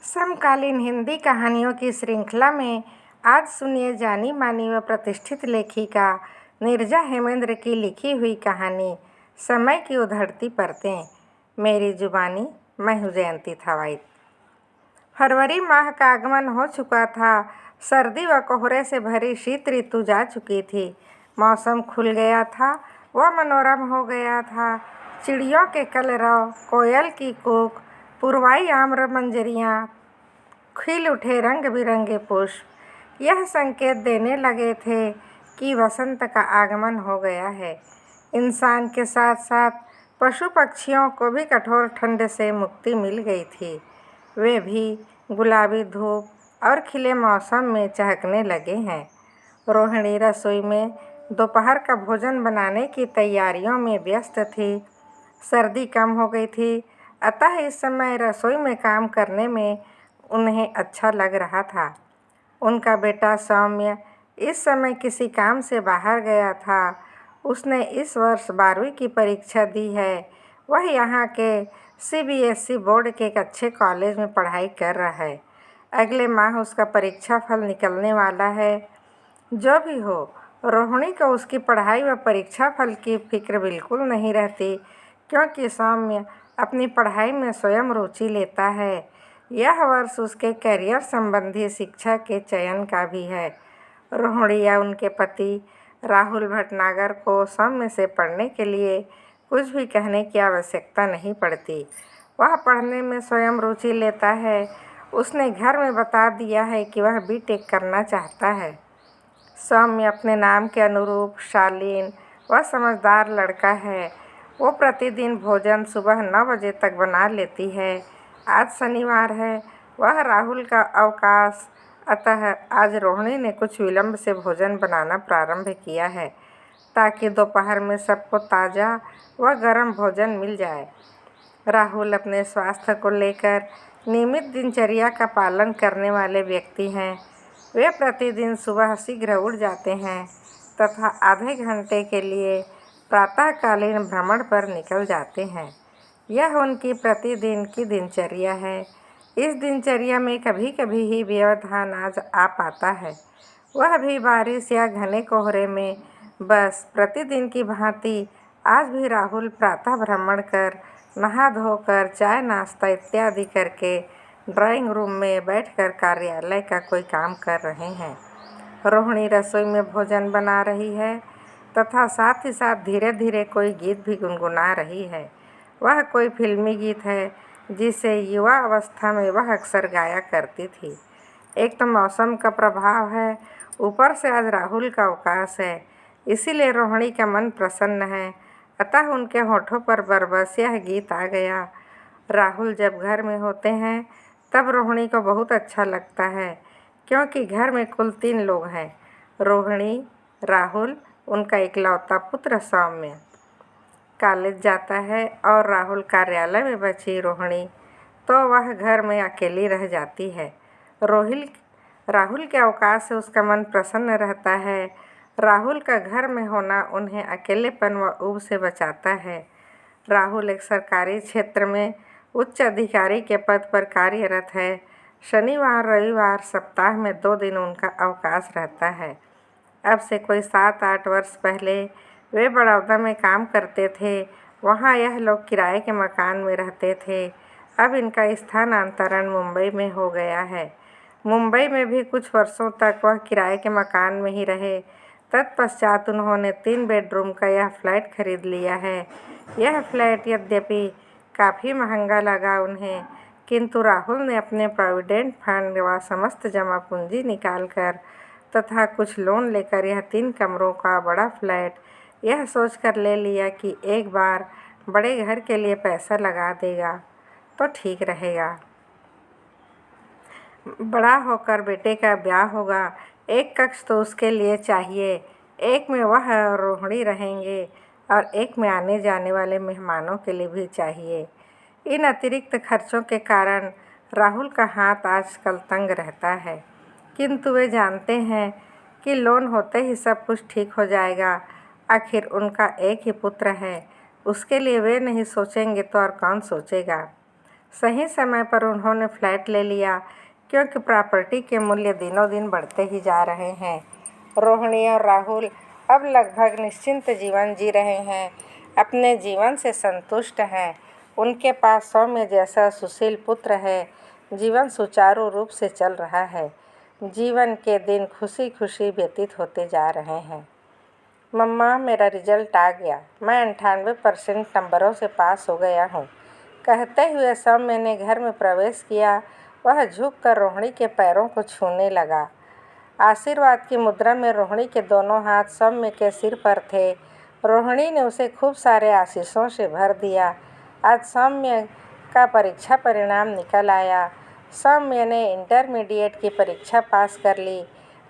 समकालीन हिंदी कहानियों की श्रृंखला में आज सुनिए जानी मानी व प्रतिष्ठित लेखिका नीरजा हेमेंद्र की लिखी हुई कहानी समय की उधड़ती परतें। मेरी जुबानी, मैं हूँ जयंती थवाइट। फरवरी माह का आगमन हो चुका था। सर्दी व कोहरे से भरी शीत ऋतु जा चुकी थी। मौसम खुल गया था, वह मनोरम हो गया था। चिड़ियों के कलरव, कोयल की कूक, पुरवाई आम्र मंजरियाँ, खिल उठे रंग बिरंगे पुष्प यह संकेत देने लगे थे कि वसंत का आगमन हो गया है। इंसान के साथ साथ पशु पक्षियों को भी कठोर ठंड से मुक्ति मिल गई थी। वे भी गुलाबी धूप और खिले मौसम में चहकने लगे हैं। रोहिणी रसोई में दोपहर का भोजन बनाने की तैयारियों में व्यस्त थी। सर्दी कम हो गई थी, अतः इस समय रसोई में काम करने में उन्हें अच्छा लग रहा था। उनका बेटा सौम्य इस समय किसी काम से बाहर गया था। उसने इस वर्ष 12वीं की परीक्षा दी है। वह यहाँ के CBSE बोर्ड के एक अच्छे कॉलेज में पढ़ाई कर रहा है। अगले माह उसका परीक्षा फल निकलने वाला है। जो भी हो, रोहिणी को उसकी पढ़ाई व परीक्षा फल की फिक्र बिल्कुल नहीं रहती, क्योंकि सौम्य अपनी पढ़ाई में स्वयं रुचि लेता है। यह वर्ष उसके करियर संबंधी शिक्षा के चयन का भी है। रोहिणी या उनके पति राहुल भटनागर को सौम्य से पढ़ने के लिए कुछ भी कहने की आवश्यकता नहीं पड़ती। वह पढ़ने में स्वयं रुचि लेता है। उसने घर में बता दिया है कि वह B.Tech करना चाहता है। सौम्य अपने नाम के अनुरूप शालीन व समझदार लड़का है। वो प्रतिदिन भोजन सुबह 9 बजे तक बना लेती है। आज शनिवार है, वह राहुल का अवकाश, अतः आज रोहिणी ने कुछ विलंब से भोजन बनाना प्रारंभ किया है, ताकि दोपहर में सबको ताज़ा व गर्म भोजन मिल जाए। राहुल अपने स्वास्थ्य को लेकर नियमित दिनचर्या का पालन करने वाले व्यक्ति हैं। वे प्रतिदिन सुबह शीघ्र उठ जाते हैं तथा आधे घंटे के लिए प्रातःकालीन भ्रमण पर निकल जाते हैं। यह उनकी प्रतिदिन की दिनचर्या है। इस दिनचर्या में कभी कभी ही व्यवधान आ पाता है, वह भी बारिश या घने कोहरे में। बस प्रतिदिन की भांति आज भी राहुल प्रातः भ्रमण कर नहा धोकर चाय नाश्ता इत्यादि करके ड्राइंग रूम में बैठकर कार्यालय का कोई काम कर रहे हैं। रोहिणी रसोई में भोजन बना रही है तथा साथ ही साथ धीरे धीरे कोई गीत भी गुनगुना रही है। वह कोई फिल्मी गीत है जिसे युवा अवस्था में वह अक्सर गाया करती थी। एक तो मौसम का प्रभाव है, ऊपर से आज राहुल का अवकाश है, इसीलिए रोहिणी का मन प्रसन्न है। अतः उनके होठों पर बरबस यह गीत आ गया। राहुल जब घर में होते हैं तब रोहिणी को बहुत अच्छा लगता है, क्योंकि घर में कुल 3 लोग हैं, रोहिणी, राहुल, उनका इकलौता पुत्र सौम्य कॉलेज जाता है और राहुल कार्यालय में बची रोहिणी तो वह घर में अकेली रह जाती है। राहुल के अवकाश से उसका मन प्रसन्न रहता है। राहुल का घर में होना उन्हें अकेलेपन व ऊब से बचाता है। राहुल एक सरकारी क्षेत्र में उच्च अधिकारी के पद पर कार्यरत है। शनिवार रविवार सप्ताह में 2 दिन उनका अवकाश रहता है। अब से कोई 7-8 वर्ष पहले वे बड़ौदा में काम करते थे। वहाँ यह लोग किराए के मकान में रहते थे। अब इनका स्थानांतरण मुंबई में हो गया है। मुंबई में भी कुछ वर्षों तक वह किराए के मकान में ही रहे। तत्पश्चात उन्होंने 3 बेडरूम का यह फ्लैट खरीद लिया है। यह फ्लैट यद्यपि काफ़ी महंगा लगा उन्हें, किंतु राहुल ने अपने प्रोविडेंट फंड व समस्त जमा पूंजी निकालकर तथा कुछ लोन लेकर यह 3 कमरों का बड़ा फ्लैट यह सोचकर ले लिया कि एक बार बड़े घर के लिए पैसा लगा देगा तो ठीक रहेगा। बड़ा होकर बेटे का ब्याह होगा, एक कक्ष तो उसके लिए चाहिए। एक में वह और रोहिणी रहेंगे और एक में आने जाने वाले मेहमानों के लिए भी चाहिए। इन अतिरिक्त खर्चों के कारण राहुल का हाथ आजकल तंग रहता है, किंतु वे जानते हैं कि लोन होते ही सब कुछ ठीक हो जाएगा। आखिर उनका एक ही पुत्र है, उसके लिए वे नहीं सोचेंगे तो और कौन सोचेगा। सही समय पर उन्होंने फ्लैट ले लिया, क्योंकि प्रॉपर्टी के मूल्य दिनों दिन बढ़ते ही जा रहे हैं। रोहिणी और राहुल अब लगभग निश्चिंत जीवन जी रहे हैं, अपने जीवन से संतुष्ट हैं। उनके पास सौम्य जैसा सुशील पुत्र है। जीवन सुचारू रूप से चल रहा है। जीवन के दिन खुशी खुशी व्यतीत होते जा रहे हैं। मम्मा, मेरा रिजल्ट आ गया। मैं 98% नंबरों से पास हो गया हूँ, कहते हुए सौम्य ने घर में प्रवेश किया। वह झुककर रोहिणी के पैरों को छूने लगा। आशीर्वाद की मुद्रा में रोहिणी के दोनों हाथ सौम्य के सिर पर थे। रोहिणी ने उसे खूब सारे आशीषों से भर दिया। आज सौम्य का परीक्षा परिणाम निकल आया। सौम्य ने इंटरमीडिएट की परीक्षा पास कर ली।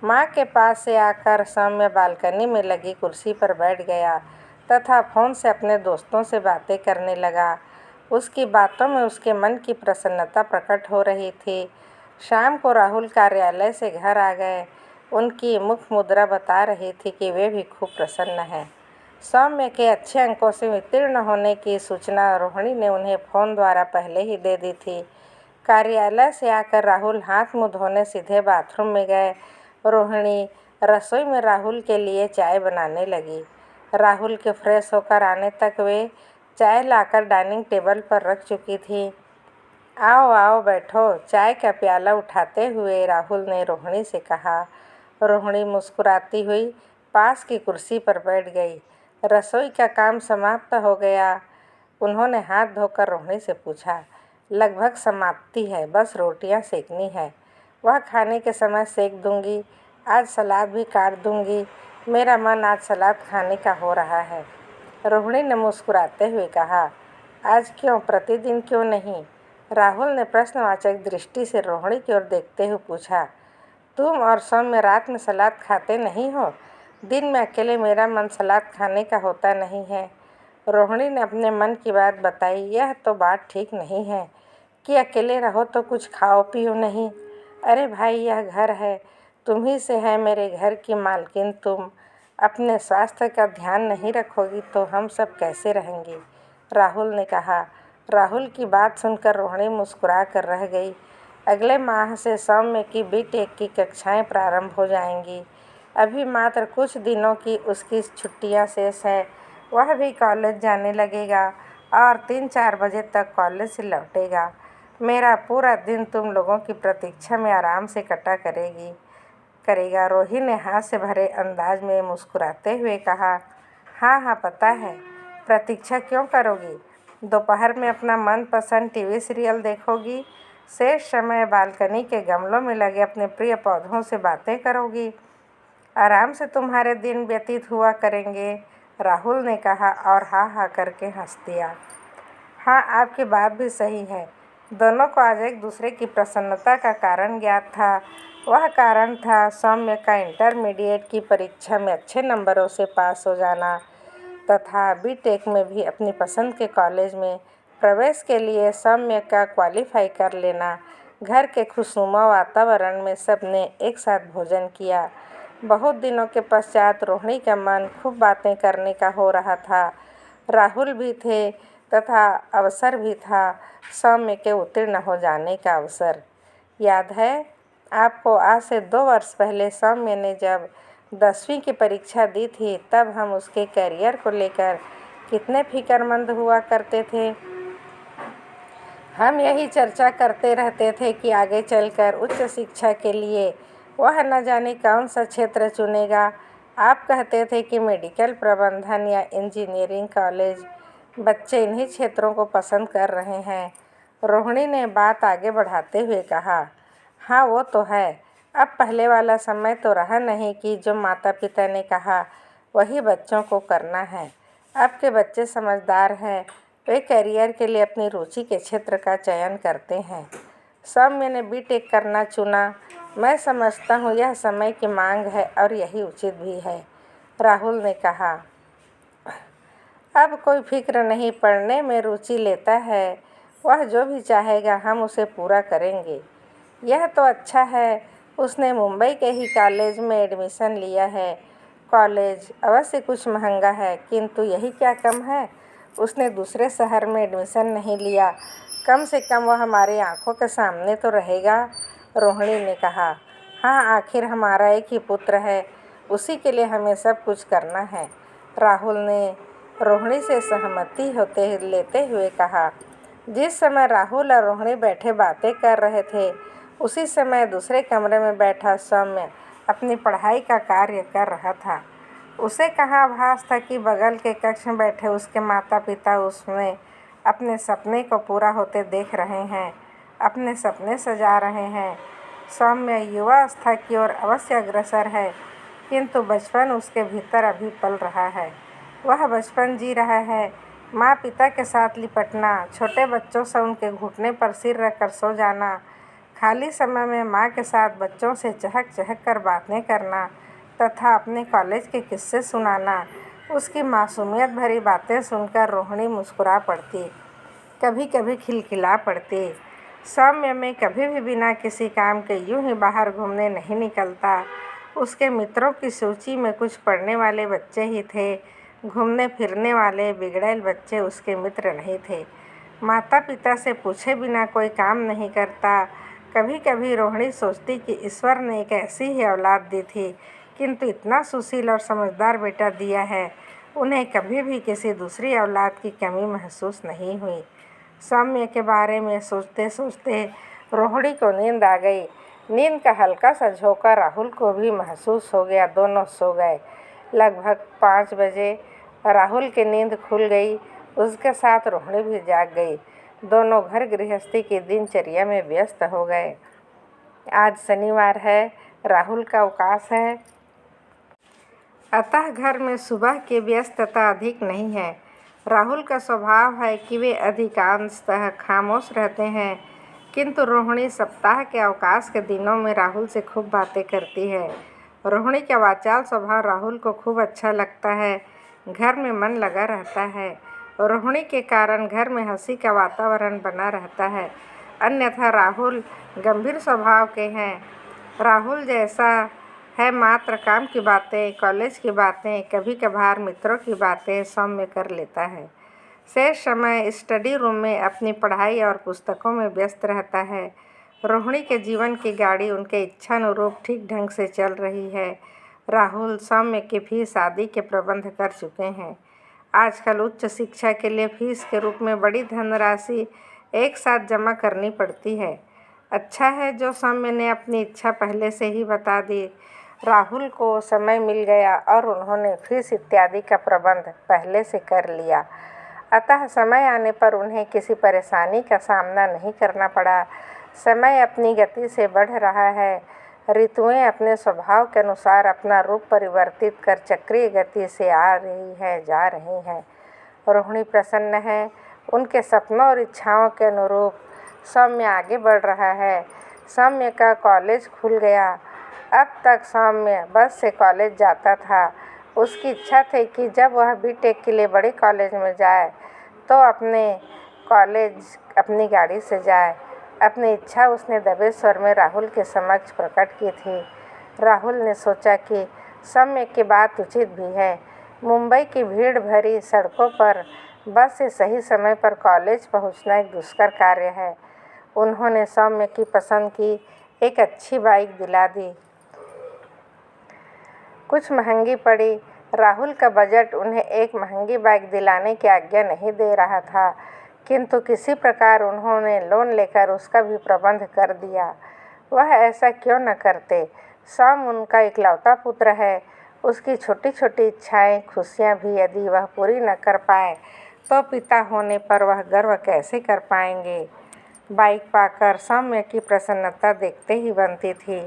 माँ के पास से आकर सौम्य बालकनी में लगी कुर्सी पर बैठ गया तथा फ़ोन से अपने दोस्तों से बातें करने लगा। उसकी बातों में उसके मन की प्रसन्नता प्रकट हो रही थी। शाम को राहुल कार्यालय से घर आ गए। उनकी मुख मुद्रा बता रही थी कि वे भी खूब प्रसन्न हैं। सौम्य के अच्छे अंकों से उत्तीर्ण होने की सूचना रोहिणी ने उन्हें फ़ोन द्वारा पहले ही दे दी थी। कार्यालय से आकर राहुल हाथ मुँह धोने सीधे बाथरूम में गए। रोहिणी रसोई में राहुल के लिए चाय बनाने लगी। राहुल के फ्रेश होकर आने तक वे चाय लाकर डाइनिंग टेबल पर रख चुकी थी। आओ आओ बैठो, चाय का प्याला उठाते हुए राहुल ने रोहिणी से कहा। रोहिणी मुस्कुराती हुई पास की कुर्सी पर बैठ गई। रसोई का काम समाप्त हो गया। उन्होंने हाथ धोकर रोहिणी से पूछा, लगभग समाप्ति है, बस रोटियां सेकनी है। वह खाने के समय सेक दूंगी। आज सलाद भी काट दूंगी। मेरा मन आज सलाद खाने का हो रहा है। रोहिणी ने मुस्कुराते हुए कहा। आज क्यों, प्रतिदिन क्यों नहीं? राहुल ने प्रश्नवाचक दृष्टि से रोहिणी की ओर देखते हुए पूछा। तुम और सौम्य रात में सलाद खाते नहीं हो? दिन में अकेले मेरा मन सलाद खाने का होता नहीं है। रोहिणी ने अपने मन की बात बताई। यह तो बात ठीक नहीं है कि अकेले रहो तो कुछ खाओ पियो नहीं। अरे भाई, यह घर है, तुम्ही से है मेरे घर की मालकिन। तुम अपने स्वास्थ्य का ध्यान नहीं रखोगी तो हम सब कैसे रहेंगे? राहुल ने कहा। राहुल की बात सुनकर रोहिणी मुस्कुरा कर रह गई। अगले माह से सौम्य की B.Tech की कक्षाएं प्रारंभ हो जाएंगी। अभी मात्र कुछ दिनों की उसकी छुट्टियां शेष है। वह भी कॉलेज जाने लगेगा और 3-4 बजे तक कॉलेज से लौटेगा। मेरा पूरा दिन तुम लोगों की प्रतीक्षा में आराम से करेगा। रोहिणी ने हाथ से भरे अंदाज में मुस्कुराते हुए कहा। हाँ हाँ, पता है। प्रतीक्षा क्यों करोगी? दोपहर में अपना मनपसंद टीवी सीरियल देखोगी। शेष समय बालकनी के गमलों में लगे अपने प्रिय पौधों से बातें करोगी। आराम से तुम्हारे दिन व्यतीत हुआ करेंगे, राहुल ने कहा और हाँ हाँ करके हंस दिया। हाँ, आपकी बात भी सही है। दोनों को आज एक दूसरे की प्रसन्नता का कारण ज्ञात था। वह कारण था सौम्य का इंटरमीडिएट की परीक्षा में अच्छे नंबरों से पास हो जाना तथा B.Tech में भी अपनी पसंद के कॉलेज में प्रवेश के लिए सौम्य का क्वालिफाई कर लेना। घर के खुशनुमा वातावरण में सबने एक साथ भोजन किया। बहुत दिनों के पश्चात रोहिणी का मन खूब बातें करने का हो रहा था। राहुल भी थे तथा अवसर भी था, सौम्य के उत्तीर्ण हो जाने का अवसर। याद है आपको, आज से 2 वर्ष पहले सौम्य ने जब 10वीं की परीक्षा दी थी, तब हम उसके करियर को लेकर कितने फिक्रमंद हुआ करते थे। हम यही चर्चा करते रहते थे कि आगे चलकर उच्च शिक्षा के लिए वह न जाने कौन सा क्षेत्र चुनेगा। आप कहते थे कि मेडिकल प्रबंधन या इंजीनियरिंग कॉलेज। बच्चे इन्हीं क्षेत्रों को पसंद कर रहे हैं। रोहिणी ने बात आगे बढ़ाते हुए कहा। हाँ, वो तो है। अब पहले वाला समय तो रहा नहीं कि जो माता पिता ने कहा वही बच्चों को करना है। अब के बच्चे समझदार हैं। वे करियर के लिए अपनी रुचि के क्षेत्र का चयन करते हैं। सौम्य ने B.Tech करना चुना। मैं समझता हूँ यह समय की मांग है और यही उचित भी है, राहुल ने कहा। अब कोई फिक्र नहीं, पढ़ने में रुचि लेता है। वह जो भी चाहेगा हम उसे पूरा करेंगे। यह तो अच्छा है, उसने मुंबई के ही कॉलेज में एडमिशन लिया है। कॉलेज अवश्य कुछ महंगा है, किंतु यही क्या कम है। उसने दूसरे शहर में एडमिशन नहीं लिया कम से कम वह हमारी आंखों के सामने तो रहेगा। रोहिणी ने कहा। हाँ, आखिर हमारा एक ही पुत्र है, उसी के लिए हमें सब कुछ करना है। राहुल ने रोहिणी से सहमति लेते हुए कहा। जिस समय राहुल और रोहिणी बैठे बातें कर रहे थे, उसी समय दूसरे कमरे में बैठा सौम्य अपनी पढ़ाई का कार्य कर रहा था। उसे कहाँ आभास था कि बगल के कक्ष में बैठे उसके माता पिता उसमें अपने सपने को पूरा होते देख रहे हैं, अपने सपने सजा रहे हैं। सौम्य युवावस्था की ओर अवश्य अग्रसर है, किंतु बचपन उसके भीतर अभी पल रहा है। वह बचपन जी रहा है। माँ पिता के साथ लिपटना, छोटे बच्चों से उनके घुटने पर सिर रखकर सो जाना, खाली समय में माँ के साथ बच्चों से चहक चहक कर बातें करना तथा अपने कॉलेज के किस्से सुनाना। उसकी मासूमियत भरी बातें सुनकर रोहिणी मुस्कुरा पड़ती, कभी कभी खिलखिला पड़ती। सौम्य में कभी भी बिना किसी काम के यूं ही बाहर घूमने नहीं निकलता। उसके मित्रों की सूची में कुछ पढ़ने वाले बच्चे ही थे, घूमने फिरने वाले बिगड़ैल बच्चे उसके मित्र नहीं थे। माता पिता से पूछे बिना कोई काम नहीं करता। कभी कभी रोहिणी सोचती कि ईश्वर ने एक ऐसी ही औलाद दी थी, किंतु इतना सुशील और समझदार बेटा दिया है, उन्हें कभी भी किसी दूसरी औलाद की कमी महसूस नहीं हुई। सौम्य के बारे में सोचते सोचते रोहिणी को नींद आ गई। नींद का हल्का सा झोंका राहुल को भी महसूस हो गया। दोनों सो गए। लगभग 5 बजे राहुल की नींद खुल गई। उसके साथ रोहिणी भी जाग गई। दोनों घर गृहस्थी की दिनचर्या में व्यस्त हो गए। आज शनिवार है, राहुल का अवकाश है, अतः घर में सुबह की व्यस्तता अधिक नहीं है। राहुल का स्वभाव है कि वे अधिकांशतः खामोश रहते हैं, किंतु रोहिणी सप्ताह के अवकाश के दिनों में राहुल से खूब बातें करती है। रोहिणी का वाचाल स्वभाव राहुल को खूब अच्छा लगता है। घर में मन लगा रहता है। रोहिणी के कारण घर में हंसी का वातावरण बना रहता है। अन्यथा राहुल गंभीर स्वभाव के हैं। राहुल जैसा है मात्र काम की बातें, कॉलेज की बातें, कभी कभार मित्रों की बातें सौम्य कर लेता है। शेष समय स्टडी रूम में अपनी पढ़ाई और पुस्तकों में व्यस्त रहता है। रोहिणी के जीवन की गाड़ी उनके इच्छानुरूप ठीक ढंग से चल रही है। राहुल सौम्य की भी शादी के प्रबंध कर चुके हैं। आजकल उच्च शिक्षा के लिए फीस के रूप में बड़ी धनराशि एक साथ जमा करनी पड़ती है। अच्छा है जो सौम्य ने अपनी इच्छा पहले से ही बता दी। राहुल को समय मिल गया और उन्होंने फीस इत्यादि का प्रबंध पहले से कर लिया, अतः समय आने पर उन्हें किसी परेशानी का सामना नहीं करना पड़ा। समय अपनी गति से बढ़ रहा है। ऋतुएं अपने स्वभाव के अनुसार अपना रूप परिवर्तित कर चक्रीय गति से आ रही हैं, जा रही हैं। रोहिणी प्रसन्न है। उनके सपनों और इच्छाओं के अनुरूप सौम्य आगे बढ़ रहा है। सौम्य का कॉलेज खुल गया। अब तक सौम्य बस से कॉलेज जाता था। उसकी इच्छा थी कि जब वह बीटेक के लिए बड़े कॉलेज में जाए तो अपने कॉलेज अपनी गाड़ी से जाए। अपनी इच्छा उसने दबे स्वर में राहुल के समक्ष प्रकट की थी। राहुल ने सोचा कि सौम्य की बात उचित भी है। मुंबई की भीड़ भरी सड़कों पर बस से सही समय पर कॉलेज पहुंचना एक दुष्कर कार्य है। उन्होंने सौम्य की पसंद की एक अच्छी बाइक दिला दी। कुछ महंगी पड़ी। राहुल का बजट उन्हें एक महंगी बाइक दिलाने की आज्ञा नहीं दे रहा था, किंतु किसी प्रकार उन्होंने लोन लेकर उसका भी प्रबंध कर दिया। वह ऐसा क्यों न करते। सौम उनका इकलौता पुत्र है। उसकी छोटी छोटी इच्छाएं, खुशियां भी यदि वह पूरी न कर पाए तो पिता होने पर वह गर्व कैसे कर पाएंगे। बाइक पाकर सौम्य की प्रसन्नता देखते ही बनती थी।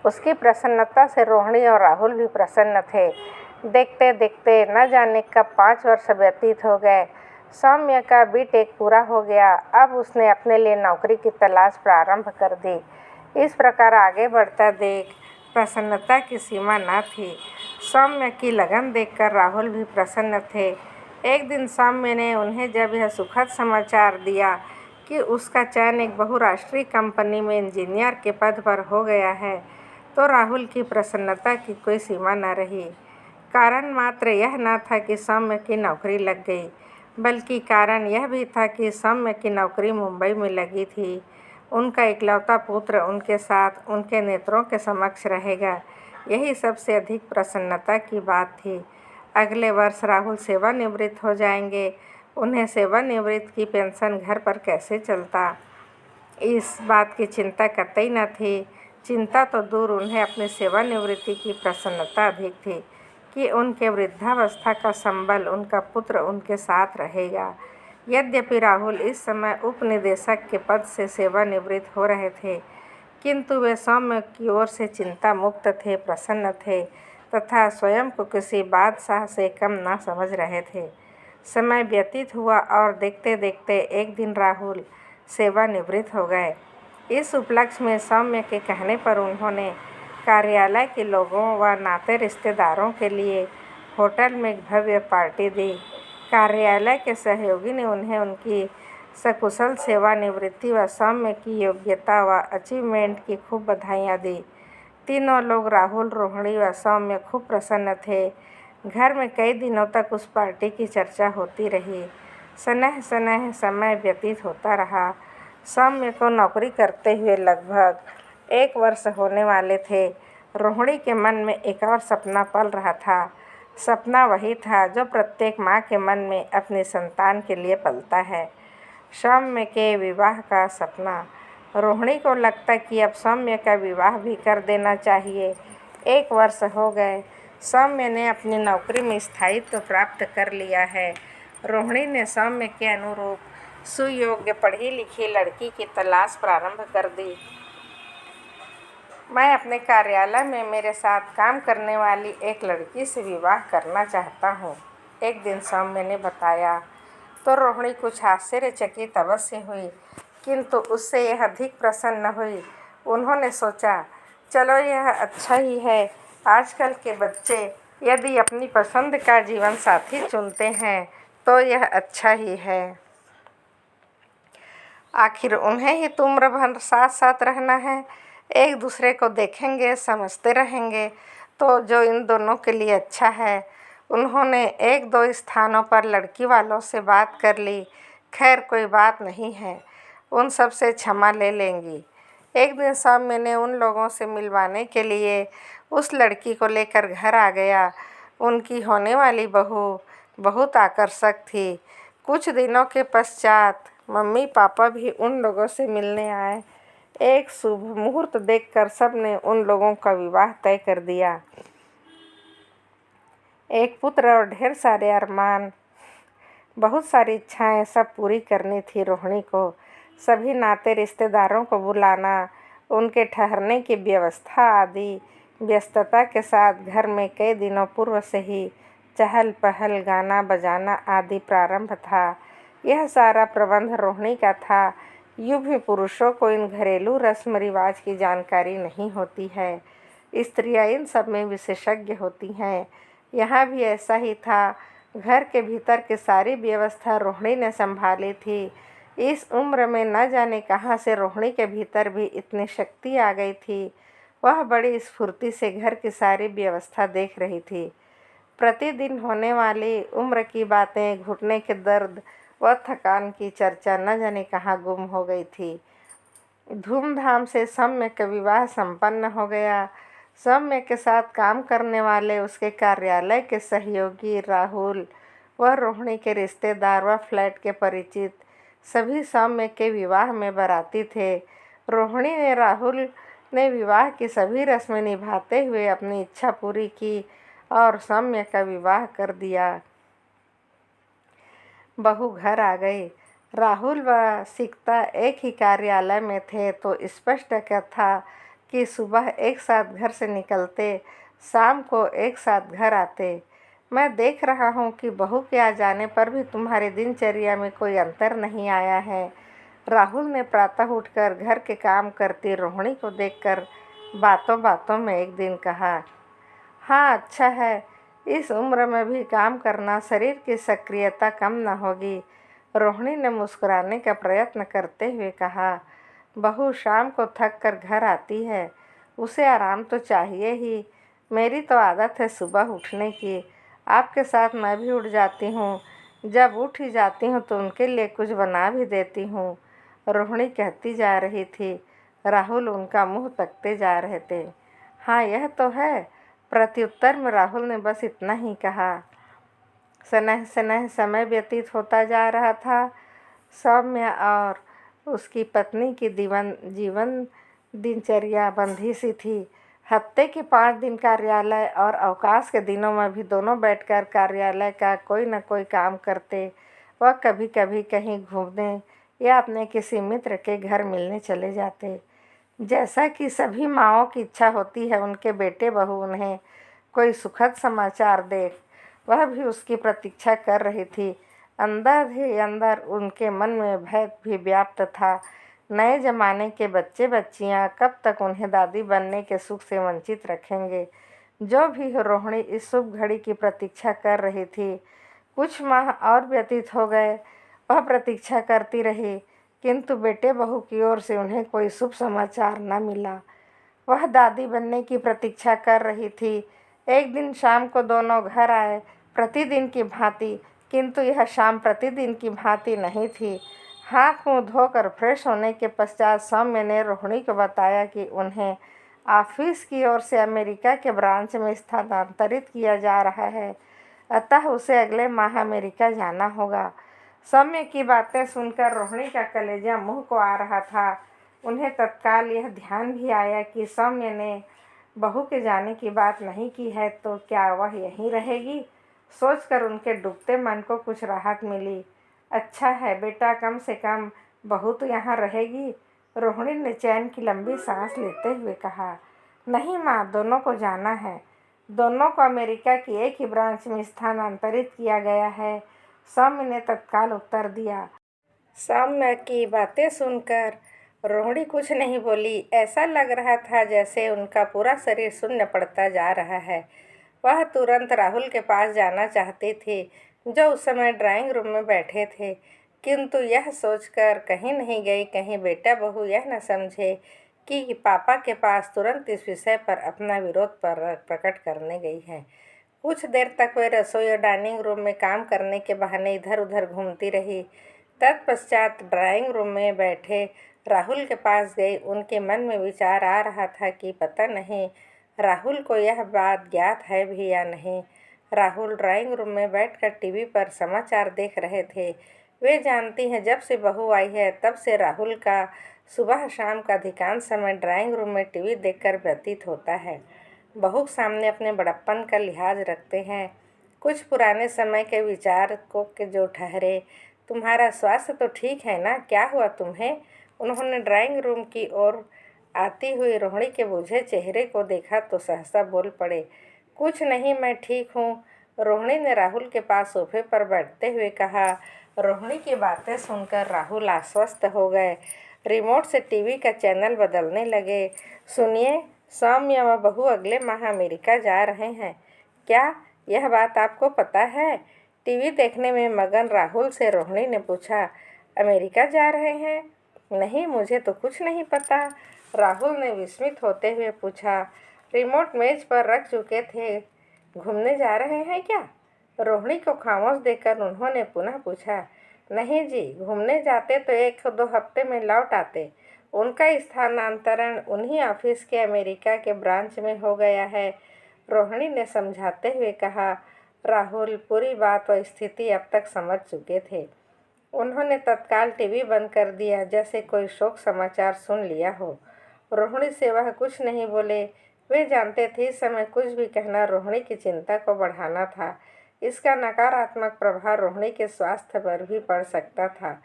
उसकी प्रसन्नता से रोहिणी और राहुल भी प्रसन्न थे। देखते देखते न जाने कब 5 वर्ष व्यतीत हो गए। सौम्य का बीटेक पूरा हो गया। अब उसने अपने लिए नौकरी की तलाश प्रारंभ कर दी। इस प्रकार आगे बढ़ता देख प्रसन्नता की सीमा न थी। सौम्य की लगन देखकर राहुल भी प्रसन्न थे। एक दिन सौम्य ने उन्हें जब यह सुखद समाचार दिया कि उसका चयन एक बहुराष्ट्रीय कंपनी में इंजीनियर के पद पर हो गया है, तो राहुल की प्रसन्नता की कोई सीमा न रही। कारण मात्र यह न था कि सौम्य की नौकरी लग गई। बल्कि कारण यह भी था कि सौम्य की नौकरी मुंबई में लगी थी। उनका इकलौता पुत्र उनके साथ उनके नेत्रों के समक्ष रहेगा, यही सबसे अधिक प्रसन्नता की बात थी। अगले वर्ष राहुल सेवानिवृत्त हो जाएंगे। उन्हें सेवानिवृत्त की पेंशन घर पर कैसे चलता, इस बात की चिंता कतई न थी। चिंता तो दूर, उन्हें अपनी सेवानिवृत्ति की प्रसन्नता अधिक थी कि उनके वृद्धावस्था का संबल उनका पुत्र उनके साथ रहेगा। यद्यपि राहुल इस समय उपनिदेशक के पद से सेवानिवृत्त हो रहे थे, किंतु वे सौम्य की ओर से चिंता मुक्त थे, प्रसन्न थे तथा स्वयं को किसी बादशाह से कम न समझ रहे थे। समय व्यतीत हुआ और देखते देखते एक दिन राहुल सेवानिवृत्त हो गए। इस उपलक्ष्य में सौम्य के कहने पर उन्होंने कार्यालय के लोगों व नाते रिश्तेदारों के लिए होटल में एक भव्य पार्टी दी। कार्यालय के सहयोगी ने उन्हें उनकी सकुशल सेवानिवृत्ति व सौम्य की योग्यता व अचीवमेंट की खूब बधाइयाँ दी। तीनों लोग, राहुल, रोहिणी व सौम्य, खूब प्रसन्न थे। घर में कई दिनों तक उस पार्टी की चर्चा होती रही। सनह सनह समय व्यतीत होता रहा। सौम्य को नौकरी करते हुए लगभग 1 वर्ष होने वाले थे। रोहिणी के मन में एक और सपना पल रहा था। सपना वही था जो प्रत्येक माँ के मन में अपनी संतान के लिए पलता है, सौम्य के विवाह का सपना। रोहिणी को लगता कि अब सौम्य का विवाह भी कर देना चाहिए। 1 वर्ष हो गए। सौम्य ने अपनी नौकरी में स्थायित्व प्राप्त कर लिया है। रोहिणी ने सौम्य के अनुरूप सुयोग्य पढ़ी लिखी लड़की की तलाश प्रारंभ कर दी। मैं अपने कार्यालय में मेरे साथ काम करने वाली एक लड़की से विवाह करना चाहता हूँ, एक दिन सौम्य ने बताया। तो रोहिणी कुछ आश्चर्यचकित अवश्य हुई, किंतु उससे यह अधिक प्रसन्न हुई। उन्होंने सोचा, चलो यह अच्छा ही है। आजकल के बच्चे यदि अपनी पसंद का जीवन साथी चुनते हैं तो यह अच्छा ही है। आखिर उन्हें ही तो उम्र भर साथ साथ रहना है। एक दूसरे को देखेंगे, समझते रहेंगे तो जो इन दोनों के लिए अच्छा है। उन्होंने 1-2 स्थानों पर लड़की वालों से बात कर ली। खैर, कोई बात नहीं है, उन सब से क्षमा ले लेंगी। एक दिन सौम्य ने उन लोगों से मिलवाने के लिए उस लड़की को लेकर घर आ गया। उनकी होने वाली बहू बहुत आकर्षक थी। कुछ दिनों के पश्चात मम्मी पापा भी उन लोगों से मिलने आए। एक शुभ मुहूर्त देखकर सबने उन लोगों का विवाह तय कर दिया। एक पुत्र और ढेर सारे अरमान, बहुत सारी इच्छाएं सब पूरी करनी थी रोहिणी को। सभी नाते रिश्तेदारों को बुलाना, उनके ठहरने की व्यवस्था आदि व्यस्तता के साथ घर में कई दिनों पूर्व से ही चहल पहल, गाना बजाना आदि प्रारंभ था। यह सारा प्रबंध रोहिणी का था। यूँ भी पुरुषों को इन घरेलू रस्म रिवाज की जानकारी नहीं होती है। स्त्रियां इन सब में विशेषज्ञ होती हैं। यहाँ भी ऐसा ही था। घर के भीतर की सारी व्यवस्था रोहिणी ने संभाली थी। इस उम्र में न जाने कहाँ से रोहिणी के भीतर भी इतनी शक्ति आ गई थी। वह बड़ी स्फूर्ति से घर की सारी व्यवस्था देख रही थी। प्रतिदिन होने वाली उम्र की बातें, घुटने के दर्द व थकान की चर्चा न जाने कहाँ गुम हो गई थी। धूमधाम से सौम्य का विवाह संपन्न हो गया। सौम्य के साथ काम करने वाले उसके कार्यालय के सहयोगी, राहुल व रोहिणी के रिश्तेदार व फ्लैट के परिचित सभी सौम्य के विवाह में बाराती थे। रोहिणी ने राहुल ने विवाह की सभी रस्में निभाते हुए अपनी इच्छा पूरी की और सौम्य का विवाह कर दिया। बहू घर आ गई। राहुल व सिकता एक ही कार्यालय में थे तो स्पष्ट था कि सुबह एक साथ घर से निकलते, शाम को एक साथ घर आते। मैं देख रहा हूँ कि बहू के आ जाने पर भी तुम्हारी दिनचर्या में कोई अंतर नहीं आया है, राहुल ने प्रातः उठकर घर के काम करती रोहिणी को देखकर बातों बातों में एक दिन कहा। हाँ, अच्छा है, इस उम्र में भी काम करना, शरीर की सक्रियता कम न होगी, रोहिणी ने मुस्कुराने का प्रयत्न करते हुए कहा। बहू शाम को थक कर घर आती है, उसे आराम तो चाहिए ही। मेरी तो आदत है सुबह उठने की, आपके साथ मैं भी उठ जाती हूँ। जब उठ ही जाती हूँ तो उनके लिए कुछ बना भी देती हूँ। रोहिणी कहती जा रही थी। राहुल उनका मुंह तकते जा रहे थे। हाँ, यह तो है। प्रत्युत्तर में राहुल ने बस इतना ही कहा। सनह सनह समय व्यतीत होता जा रहा था। सौम्य और उसकी पत्नी की जीवन दिनचर्या बंधी सी थी। हफ्ते के 5 दिन कार्यालय और अवकाश के दिनों में भी दोनों बैठकर कार्यालय का कोई न कोई काम करते। वह कभी कभी कहीं घूमने या अपने किसी मित्र के घर मिलने चले जाते। जैसा कि सभी माँओं की इच्छा होती है उनके बेटे बहू उन्हें कोई सुखद समाचार देख, वह भी उसकी प्रतीक्षा कर रही थी। अंदर ही अंदर उनके मन में भय भी व्याप्त था। नए जमाने के बच्चे बच्चियां कब तक उन्हें दादी बनने के सुख से वंचित रखेंगे। जो भी हो, रोहिणी इस शुभ घड़ी की प्रतीक्षा कर रही थी। कुछ माह और व्यतीत हो गए। वह प्रतीक्षा करती रही, किंतु बेटे बहू की ओर से उन्हें कोई शुभ समाचार न मिला। वह दादी बनने की प्रतीक्षा कर रही थी। एक दिन शाम को दोनों घर आए, प्रतिदिन की भांति, किंतु यह शाम प्रतिदिन की भांति नहीं थी। हाथ मुंह धोकर फ्रेश होने के पश्चात सौम्य ने रोहिणी को बताया कि उन्हें ऑफिस की ओर से अमेरिका के ब्रांच में स्थानांतरित किया जा रहा है, अतः उसे अगले माह अमेरिका जाना होगा। सौम्य की बातें सुनकर रोहिणी का कलेजा मुंह को आ रहा था। उन्हें तत्काल यह ध्यान भी आया कि सौम्य ने बहू के जाने की बात नहीं की है, तो क्या वह यहीं रहेगी। सोचकर उनके डूबते मन को कुछ राहत मिली। अच्छा है बेटा, कम से कम बहू तो यहाँ रहेगी। रोहिणी ने चैन की लंबी सांस लेते हुए कहा। नहीं माँ, दोनों को जाना है। दोनों को अमेरिका की एक ही ब्रांच में स्थानांतरित किया गया है, सौम्य ने तत्काल उत्तर दिया। सौम्य की बातें सुनकर रोहिणी कुछ नहीं बोली। ऐसा लग रहा था जैसे उनका पूरा शरीर शून्य पड़ता जा रहा है। वह तुरंत राहुल के पास जाना चाहती थी, जो उस समय ड्राइंग रूम में बैठे थे, किंतु यह सोचकर कहीं नहीं गई, कहीं बेटा बहू यह न समझे कि पापा के पास तुरंत इस विषय पर अपना विरोध प्रकट करने गई है। कुछ देर तक वे रसोई और डाइनिंग रूम में काम करने के बहाने इधर उधर घूमती रही। तत्पश्चात ड्राइंग रूम में बैठे राहुल के पास गई। उनके मन में विचार आ रहा था कि पता नहीं राहुल को यह बात ज्ञात है भी या नहीं। राहुल ड्राइंग रूम में बैठकर टीवी पर समाचार देख रहे थे। वे जानती हैं, जब से बहू आई है तब से राहुल का सुबह शाम का अधिकांश समय ड्राइंग रूम में टीवी देखकर व्यतीत होता है। बहू सामने अपने बड़प्पन का लिहाज रखते हैं। कुछ पुराने समय के विचार को के जो ठहरे। तुम्हारा स्वास्थ्य तो ठीक है ना, क्या हुआ तुम्हें। उन्होंने ड्राइंग रूम की ओर आती हुई रोहिणी के बूझे चेहरे को देखा तो सहसा बोल पड़े। कुछ नहीं, मैं ठीक हूँ, रोहिणी ने राहुल के पास सोफे पर बैठते हुए कहा। रोहिणी की बातें सुनकर राहुल आश्वस्त हो गए। रिमोट से टीवी का चैनल बदलने लगे। सुनिए, सौम्य व बहू अगले माह अमेरिका जा रहे हैं। क्या यह बात आपको पता है। टीवी देखने में मगन राहुल से रोहिणी ने पूछा। अमेरिका जा रहे हैं। नहीं, मुझे तो कुछ नहीं पता, राहुल ने विस्मित होते हुए पूछा। रिमोट मेज पर रख चुके थे। घूमने जा रहे हैं क्या। रोहिणी को खामोश देखकर उन्होंने पुनः पूछा। नहीं जी, घूमने जाते तो 1-2 हफ्ते में लौट आते। उनका स्थानांतरण उन्हीं ऑफिस के अमेरिका के ब्रांच में हो गया है, रोहिणी ने समझाते हुए कहा। राहुल पूरी बात व स्थिति अब तक समझ चुके थे। उन्होंने तत्काल टीवी बंद कर दिया, जैसे कोई शोक समाचार सुन लिया हो। रोहिणी से वह कुछ नहीं बोले। वे जानते थे इस समय कुछ भी कहना रोहिणी की चिंता को बढ़ाना था। इसका नकारात्मक प्रभाव रोहिणी के स्वास्थ्य पर भी पड़ सकता था।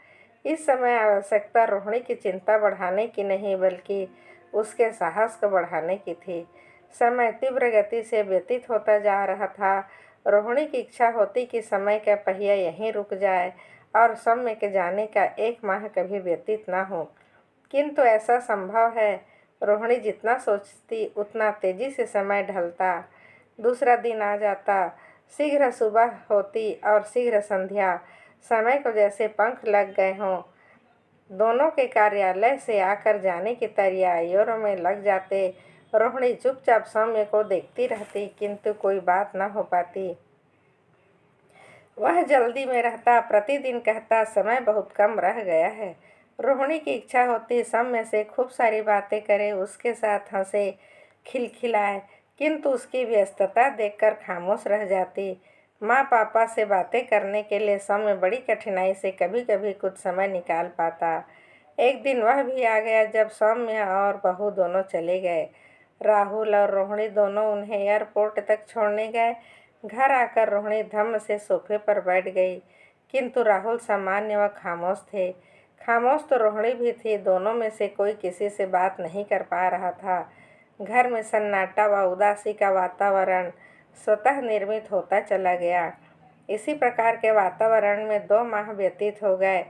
इस समय आवश्यकता रोहिणी की चिंता बढ़ाने की नहीं, बल्कि उसके साहस को बढ़ाने की थी। समय तीव्र गति से व्यतीत होता जा रहा था। रोहिणी की इच्छा होती कि समय का पहिया यहीं रुक जाए और सौम्य के जाने का 1 माह कभी व्यतीत न हो, किंतु ऐसा संभव है। रोहिणी जितना सोचती उतना तेजी से समय ढलता। दूसरा दिन आ जाता। शीघ्र सुबह होती और शीघ्र संध्या। समय को जैसे पंख लग गए हों। दोनों के कार्यालय से आकर जाने की तैयारियों में लग जाते। रोहिणी चुपचाप सौम्य को देखती रहती, किंतु कोई बात न हो पाती। वह जल्दी में रहता, प्रतिदिन कहता समय बहुत कम रह गया है। रोहिणी की इच्छा होती सौम्य से खूब सारी बातें करे, उसके साथ हंसे खिलखिलाए, किंतु उसकी व्यस्तता देखकर खामोश रह जाती। माँ पापा से बातें करने के लिए सौम्य बड़ी कठिनाई से कभी कभी कुछ समय निकाल पाता। एक दिन वह भी आ गया जब सौम्य और बहू दोनों चले गए। राहुल और रोहिणी दोनों उन्हें एयरपोर्ट तक छोड़ने गए। घर आकर रोहिणी धम्म से सोफे पर बैठ गई, किंतु राहुल सामान्य व खामोश थे। खामोश तो रोहिणी भी थी। दोनों में से कोई किसी से बात नहीं कर पा रहा था। घर में सन्नाटा व उदासी का वातावरण स्वतः निर्मित होता चला गया। इसी प्रकार के वातावरण में 2 माह व्यतीत हो गए।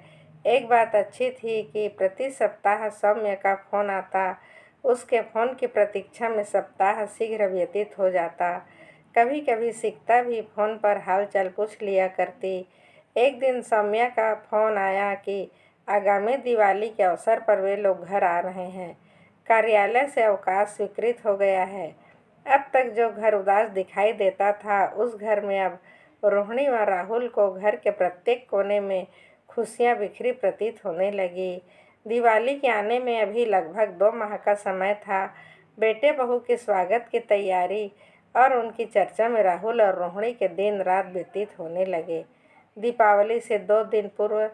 एक बात अच्छी थी कि प्रति सप्ताह सौम्य का फोन आता। उसके फोन की प्रतीक्षा में सप्ताह शीघ्र व्यतीत हो जाता। कभी कभी सीखता भी फोन पर हालचाल पूछ लिया करती। एक दिन सौम्या का फोन आया कि आगामी दिवाली के अवसर पर वे लोग घर आ रहे हैं। कार्यालय से अवकाश स्वीकृत हो गया है। अब तक जो घर उदास दिखाई देता था, उस घर में अब रोहिणी व राहुल को घर के प्रत्येक कोने में खुशियां बिखरी प्रतीत होने लगी। दिवाली के आने में अभी लगभग 2 माह का समय था। बेटे बहू के स्वागत की तैयारी और उनकी चर्चा में राहुल और रोहिणी के दिन रात व्यतीत होने लगे। दीपावली से 2 दिन पूर्व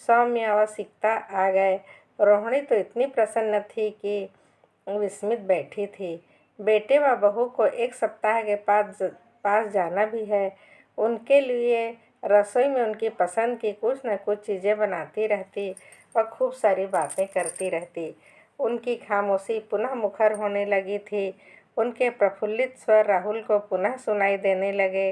सौम्य व सीता आ गए। रोहिणी तो इतनी प्रसन्न थी कि विस्मित बैठी थी। बेटे व बहू को 1 सप्ताह के पास जाना भी है। उनके लिए रसोई में उनकी पसंद की कुछ न कुछ चीज़ें बनाती रहती और खूब सारी बातें करती रहती। उनकी खामोशी पुनः मुखर होने लगी थी। उनके प्रफुल्लित स्वर राहुल को पुनः सुनाई देने लगे।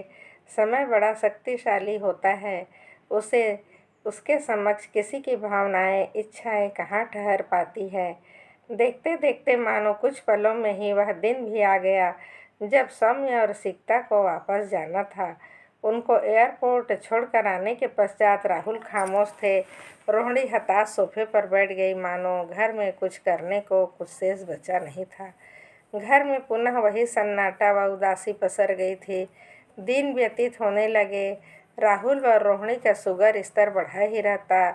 समय बड़ा शक्तिशाली होता है। उसके समक्ष किसी की भावनाएं, इच्छाएं कहाँ ठहर पाती है। देखते देखते मानो कुछ पलों में ही वह दिन भी आ गया जब सौम्य और सीता को वापस जाना था। उनको एयरपोर्ट छोड़कर आने के पश्चात राहुल खामोश थे। रोहिणी हताश सोफे पर बैठ गई, मानो घर में कुछ करने को कुछ शेष बचा नहीं था। घर में पुनः वही सन्नाटा व उदासी पसर गई थी। दिन व्यतीत होने लगे। राहुल व रोहिणी का शुगर स्तर बढ़ा ही रहता।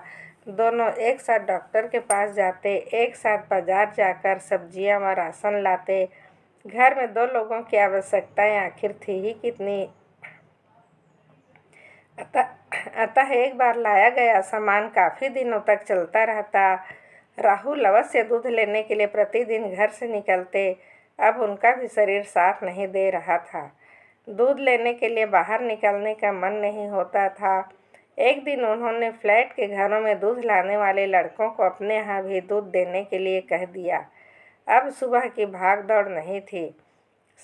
दोनों एक साथ डॉक्टर के पास जाते, एक साथ बाजार जाकर सब्जियां व राशन लाते। घर में 2 लोगों की आवश्यकताएं आखिर थी ही कितनी। अतः एक बार लाया गया सामान काफ़ी दिनों तक चलता रहता। राहुल अवश्य दूध लेने के लिए प्रतिदिन घर से निकलते। अब उनका भी शरीर साथ नहीं दे रहा था। दूध लेने के लिए बाहर निकलने का मन नहीं होता था। एक दिन उन्होंने फ्लैट के घरों में दूध लाने वाले लड़कों को अपने यहाँ भी दूध देने के लिए कह दिया। अब सुबह की भाग दौड़ नहीं थी।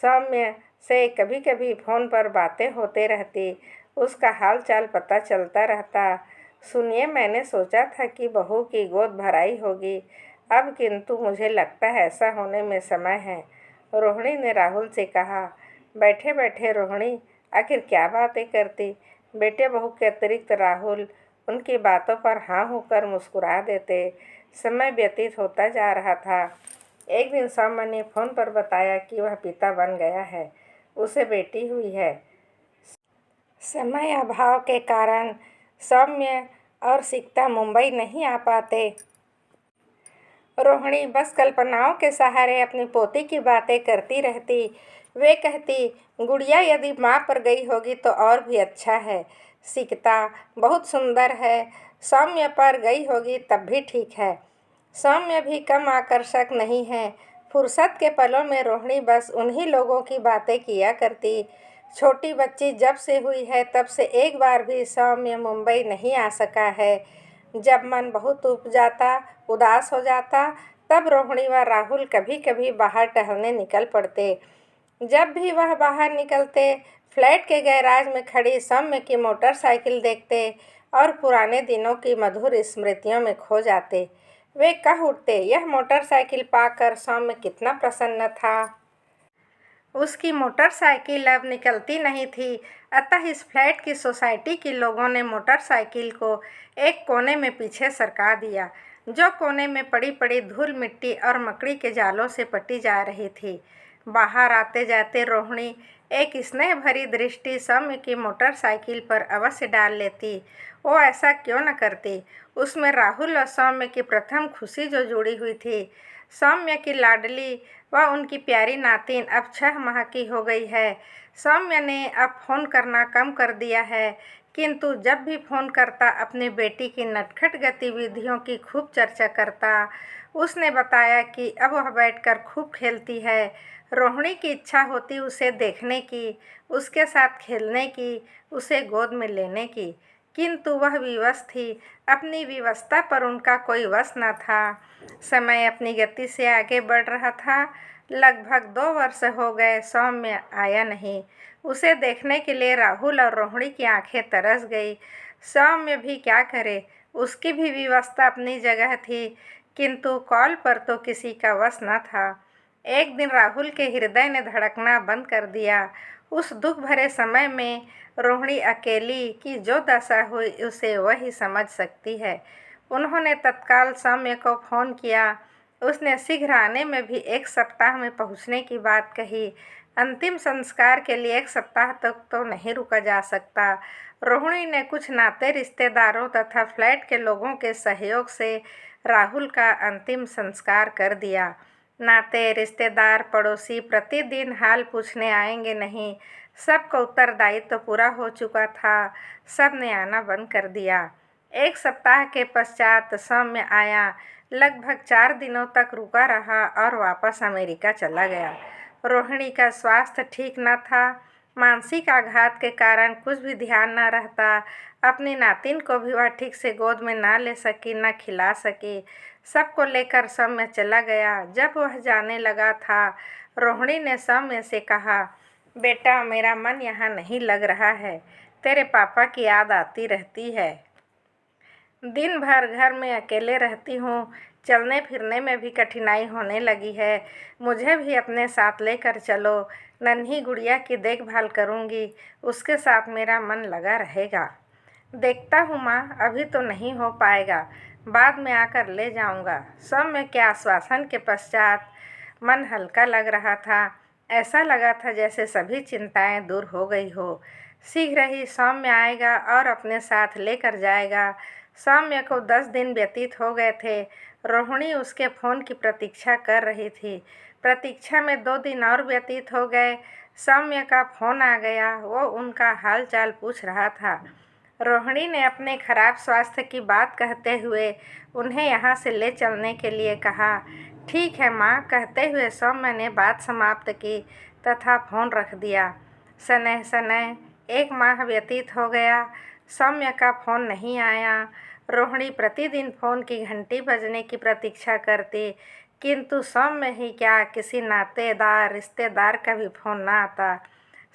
सौम्य से कभी कभी फ़ोन पर बातें होते रहती। उसका हाल चाल पता चलता रहता। सुनिए, मैंने सोचा था कि बहू की गोद भराई होगी, अब किंतु मुझे लगता है ऐसा होने में समय है, रोहिणी ने राहुल से कहा। बैठे बैठे रोहिणी आखिर क्या बातें करती। बेटे बहू के अतिरिक्त राहुल उनकी बातों पर हाँ होकर मुस्कुरा देते। समय व्यतीत होता जा रहा था। एक दिन सौम्य ने फ़ोन पर बताया कि वह पिता बन गया है, उसे बेटी हुई है। समय अभाव के कारण सौम्य और सीता मुंबई नहीं आ पाते। रोहिणी बस कल्पनाओं के सहारे अपनी पोती की बातें करती रहती। वे कहती, गुड़िया यदि माँ पर गई होगी तो और भी अच्छा है। सीता बहुत सुंदर है। सौम्य पर गई होगी तब भी ठीक है। सौम्य भी कम आकर्षक नहीं है। फुर्सत के पलों में रोहिणी बस उन्हीं लोगों की बातें किया करती। छोटी बच्ची जब से हुई है तब से एक बार भी सौम्य मुंबई नहीं आ सका है। जब मन बहुत उदास हो जाता, तब रोहिणी व राहुल कभी कभी बाहर टहलने निकल पड़ते। जब भी वह बाहर निकलते, फ्लैट के गैराज में खड़ी सौम्य की मोटरसाइकिल देखते और पुराने दिनों की मधुर स्मृतियों में खो जाते। वे कह उठते, यह मोटरसाइकिल पाकर सौम्य कितना प्रसन्न था। उसकी मोटरसाइकिल अब निकलती नहीं थी। अतः इस फ्लैट की सोसाइटी के लोगों ने मोटरसाइकिल को एक कोने में पीछे सरका दिया, जो कोने में पड़ी पड़ी धूल मिट्टी और मकड़ी के जालों से पटी जा रही थी। बाहर आते जाते रोहिणी एक स्नेह भरी दृष्टि सौम्य की मोटरसाइकिल पर अवश्य डाल लेती। वो ऐसा क्यों न करती। उसमें राहुल और सौम्य की प्रथम खुशी जो जुड़ी हुई थी। सौम्य की लाडली व उनकी प्यारी नातिन अब 6 माह की हो गई है। सौम्य ने अब फ़ोन करना कम कर दिया है, किंतु जब भी फ़ोन करता अपनी बेटी की नटखट गतिविधियों की खूब चर्चा करता। उसने बताया कि अब वह बैठकर खूब खेलती है। रोहिणी की इच्छा होती उसे देखने की, उसके साथ खेलने की, उसे गोद में लेने की, किंतु वह विवश थी। अपनी विवशता पर उनका कोई वश न था। समय अपनी गति से आगे बढ़ रहा था। लगभग 2 वर्ष हो गए, सौम्य आया नहीं। उसे देखने के लिए राहुल और रोहिणी की आंखें तरस गई। सौम्य भी क्या करे, उसकी भी विवशता अपनी जगह थी, किंतु कॉल पर तो किसी का वश न था। एक दिन राहुल के हृदय ने धड़कना बंद कर दिया। उस दुख भरे समय में रोहिणी अकेली की जो दशा हुई उसे वही समझ सकती है। उन्होंने तत्काल सौम्य को फ़ोन किया। उसने शीघ्र आने में भी 1 सप्ताह में पहुंचने की बात कही। अंतिम संस्कार के लिए 1 सप्ताह तक तो नहीं रुका जा सकता। रोहिणी ने कुछ नाते रिश्तेदारों तथा फ्लैट के लोगों के सहयोग से राहुल का अंतिम संस्कार कर दिया। नाते रिश्तेदार पड़ोसी प्रतिदिन हाल पूछने आएंगे नहीं। सबका उत्तरदायित्व तो पूरा हो चुका था। सब ने आना बंद कर दिया। 1 सप्ताह के पश्चात सौम्य आया। लगभग 4 दिनों तक रुका रहा और वापस अमेरिका चला गया। रोहिणी का स्वास्थ्य ठीक न था। मानसिक आघात के कारण कुछ भी ध्यान न रहता। अपनी नातिन को भी वह ठीक से गोद में ना ले सकी, न खिला सकी। सबको लेकर सौम्य चला गया। जब वह जाने लगा था, रोहिणी ने सौम्य से कहा, बेटा, मेरा मन यहाँ नहीं लग रहा है। तेरे पापा की याद आती रहती है। दिन भर घर में अकेले रहती हूँ। चलने फिरने में भी कठिनाई होने लगी है। मुझे भी अपने साथ लेकर चलो। नन्ही गुड़िया की देखभाल करूँगी। उसके साथ मेरा मन लगा रहेगा। देखता हूँ माँ, अभी तो नहीं हो पाएगा। बाद में आकर ले जाऊँगा। सौम्य के आश्वासन के पश्चात मन हल्का लग रहा था। ऐसा लगा था जैसे सभी चिंताएं दूर हो गई हो। शीघ्र ही सौम्य आएगा और अपने साथ लेकर जाएगा। सौम्य को 10 दिन व्यतीत हो गए थे। रोहिणी उसके फ़ोन की प्रतीक्षा कर रही थी। प्रतीक्षा में 2 दिन और व्यतीत हो गए। सौम्य का फ़ोन आ गया। वो उनका हाल चाल पूछ रहा था। रोहिणी ने अपने खराब स्वास्थ्य की बात कहते हुए उन्हें यहाँ से ले चलने के लिए कहा। ठीक है माँ, कहते हुए सौम्य ने बात समाप्त की तथा फ़ोन रख दिया। सनह सनह 1 माह व्यतीत हो गया। सौम्य का फ़ोन नहीं आया। रोहिणी प्रतिदिन फ़ोन की घंटी बजने की प्रतीक्षा करती, किंतु सौम्य ही क्या, किसी नातेदार रिश्तेदार का भी फ़ोन न आता।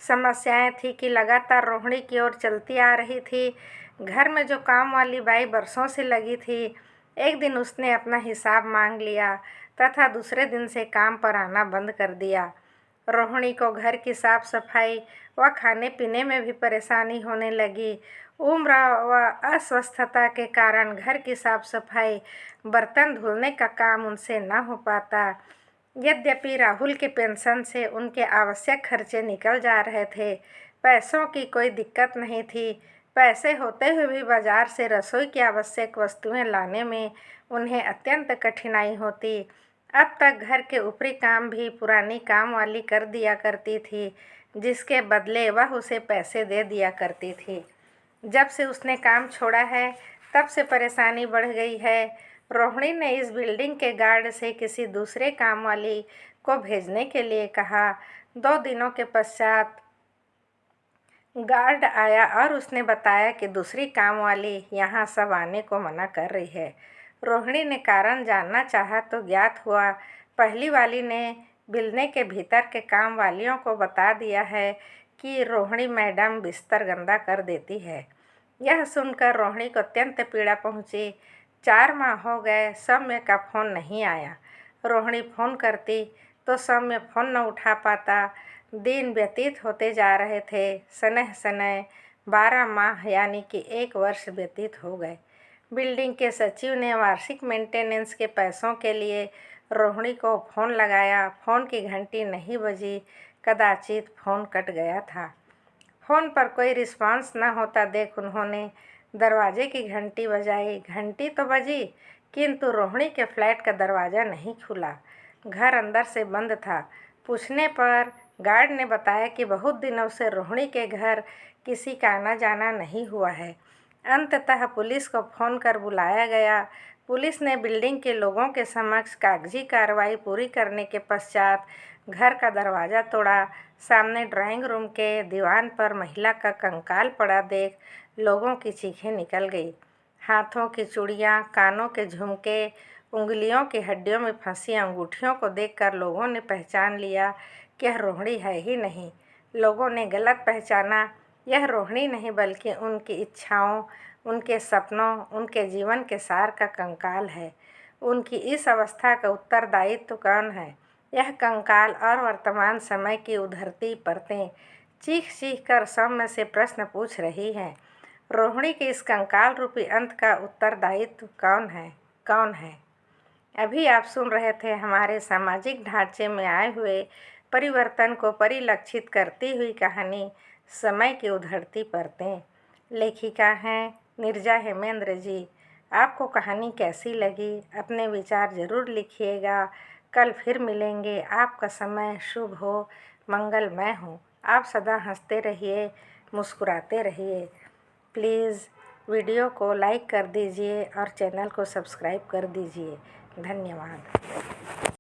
समस्याएं थी कि लगातार रोहिणी की ओर चलती आ रही थी। घर में जो काम वाली बाई बरसों से लगी थी, एक दिन उसने अपना हिसाब मांग लिया तथा दूसरे दिन से काम पर आना बंद कर दिया। रोहिणी को घर की साफ सफाई व खाने पीने में भी परेशानी होने लगी। उम्र व अस्वस्थता के कारण घर की साफ सफाई, बर्तन धुलने का काम उनसे न हो पाता। यद्यपि राहुल के पेंशन से उनके आवश्यक खर्चे निकल जा रहे थे, पैसों की कोई दिक्कत नहीं थी। पैसे होते हुए भी बाजार से रसोई की आवश्यक वस्तुएं लाने में उन्हें अत्यंत कठिनाई होती। अब तक घर के ऊपरी काम भी पुरानी काम वाली कर दिया करती थी, जिसके बदले वह उसे पैसे दे दिया करती थी। जब से उसने काम छोड़ा है, तब से परेशानी बढ़ गई है। रोहिणी ने इस बिल्डिंग के गार्ड से किसी दूसरे काम वाली को भेजने के लिए कहा। 2 दिनों के पश्चात गार्ड आया और उसने बताया कि दूसरी काम वाली यहाँ सब आने को मना कर रही है। रोहिणी ने कारण जानना चाहा तो ज्ञात हुआ, पहली वाली ने बिल्डिंग के भीतर के काम वालियों को बता दिया है कि रोहिणी मैडम बिस्तर गंदा कर देती है। यह सुनकर रोहिणी को अत्यंत पीड़ा पहुंची। 4 माह हो गए, सौम्य का फ़ोन नहीं आया। रोहिणी फ़ोन करती तो सौम्य फ़ोन न उठा पाता। दिन व्यतीत होते जा रहे थे। सनह सनह 12 माह यानी कि 1 वर्ष व्यतीत हो गए। बिल्डिंग के सचिव ने वार्षिक मेंटेनेंस के पैसों के लिए रोहिणी को फ़ोन लगाया। फ़ोन की घंटी नहीं बजी, कदाचित फ़ोन कट गया था। फ़ोन पर कोई रिस्पांस न होता देख उन्होंने दरवाजे की घंटी बजाई। घंटी तो बजी, किंतु रोहिणी के फ्लैट का दरवाज़ा नहीं खुला। घर अंदर से बंद था। पूछने पर गार्ड ने बताया कि बहुत दिनों से रोहिणी के घर किसी का आना जाना नहीं हुआ है। अंततः पुलिस को फ़ोन कर बुलाया गया। पुलिस ने बिल्डिंग के लोगों के समक्ष कागजी कार्रवाई पूरी करने के पश्चात घर का दरवाज़ा तोड़ा। सामने ड्राइंग रूम के दीवान पर महिला का कंकाल पड़ा देख लोगों की चीखें निकल गई। हाथों की चूड़ियाँ, कानों के झुमके, उंगलियों की हड्डियों में फंसी अंगूठियों को देखकर लोगों ने पहचान लिया कि यह रोहिणी है ही नहीं। लोगों ने गलत पहचाना। यह रोहिणी नहीं बल्कि उनकी इच्छाओं, उनके सपनों, उनके जीवन के सार का कंकाल है। उनकी इस अवस्था का उत्तरदायित्व कौन है? यह कंकाल और वर्तमान समय की उधरती परतें चीख चीख कर सौम्य से प्रश्न पूछ रही हैं। रोहिणी के इस कंकाल रूपी अंत का उत्तरदायित्व कौन है? अभी आप सुन रहे थे हमारे सामाजिक ढांचे में आए हुए परिवर्तन को परिलक्षित करती हुई कहानी समय की उधरती परतें। लेखिका हैं नीरजा हेमेंद्र जी। आपको कहानी कैसी लगी? अपने विचार ज़रूर लिखिएगा। कल फिर मिलेंगे। आपका समय शुभ हो, मंगलमय हो। आप सदा हंसते रहिए, मुस्कुराते रहिए। प्लीज़ वीडियो को लाइक कर दीजिए और चैनल को सब्सक्राइब कर दीजिए। धन्यवाद।